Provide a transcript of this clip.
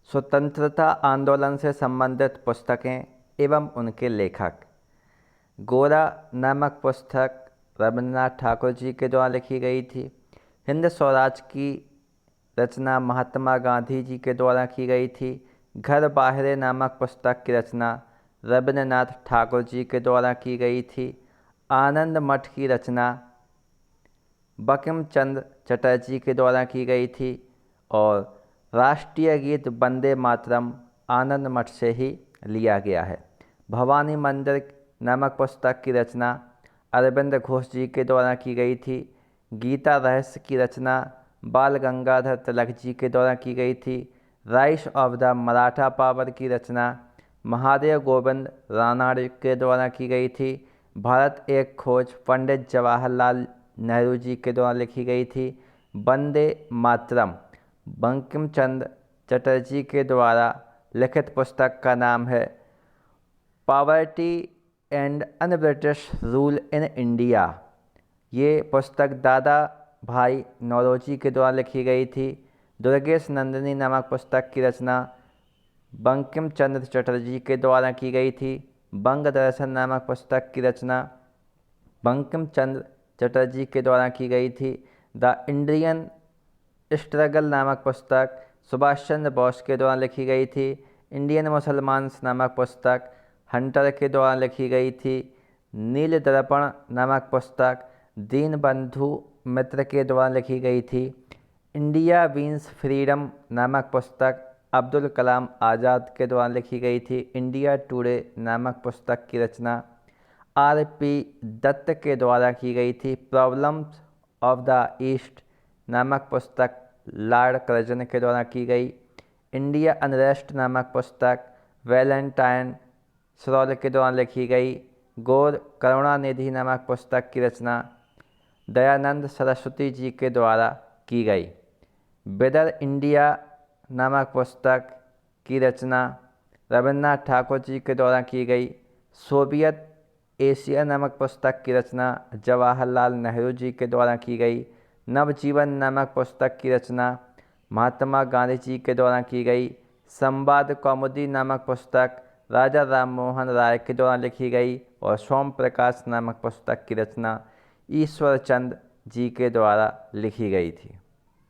स्वतंत्रता आंदोलन से संबंधित पुस्तकें एवं उनके लेखक। गोरा नामक पुस्तक रविन्द्रनाथ ठाकुर जी के द्वारा लिखी गई थी। हिंद स्वराज की रचना महात्मा गांधी जी के द्वारा की गई थी। घर बाहरे नामक पुस्तक की रचना रविन्द्रनाथ ठाकुर जी के द्वारा की गई थी। आनंद मठ की रचना बंकिम चंद्र चटर्जी के द्वारा की गई थी और राष्ट्रीय गीत वंदे मातरम आनंद मठ से ही लिया गया है। भवानी मंदिर नामक पुस्तक की रचना अरविंद घोष जी के द्वारा की गई थी। गीता रहस्य की रचना बाल गंगाधर तिलक जी के द्वारा की गई थी। Rice of the Maratha power की रचना महादेव गोविंद रानाडे के द्वारा की गई थी। भारत एक खोज पंडित जवाहरलाल नेहरू जी के द्वारा लिखी गई थी। वंदे मातरम बंकिम चंद्र चटर्जी के द्वारा लिखित पुस्तक का नाम है poverty and un British rule in India. ये पुस्तक दादा भाई नौरोजी के द्वारा लिखी गई थी। दुर्गेश नंदिनी नामक पुस्तक की रचना बंकिम चंद्र चटर्जी के द्वारा की गई थी। बंग दर्शन नामक पुस्तक की रचना बंकिम चंद्र चटर्जी के द्वारा की गई थी। द इंडियन स्ट्रगल नामक पुस्तक सुभाष चंद्र बोस के द्वारा लिखी गई थी। इंडियन मुसलमान नामक पुस्तक हंटर के द्वारा लिखी गई थी। नील दर्पण नामक पुस्तक दीनबंधु मित्र के द्वारा लिखी गई थी। इंडिया वीन्स फ्रीडम नामक पुस्तक अब्दुल कलाम आज़ाद के द्वारा लिखी गई थी। इंडिया टुडे नामक पुस्तक की रचना आर.पी. दत्त के द्वारा की गई थी। प्रॉब्लम्स ऑफ द ईस्ट नामक पुस्तक लॉर्ड कर्जन के द्वारा की गई। इंडिया अनरेस्ट नामक पुस्तक वैलेंटाइन श्रॉल के द्वारा लिखी गई। गौर करुणानिधि नामक पुस्तक की रचना दयानंद सरस्वती जी के द्वारा की गई। बेदर इंडिया नामक पुस्तक की रचना रविन्द्रनाथ ठाकुर जी के द्वारा की गई। सोवियत एशिया नामक पुस्तक की रचना जवाहरलाल नेहरू जी के द्वारा की गई। नवजीवन नामक पुस्तक की रचना महात्मा गांधी जी के द्वारा की गई। संवाद कौमुदी नामक पुस्तक राजा राम मोहन राय के द्वारा लिखी गई और सोम प्रकाश नामक पुस्तक की रचना ईश्वर चंद जी के द्वारा लिखी गई थी।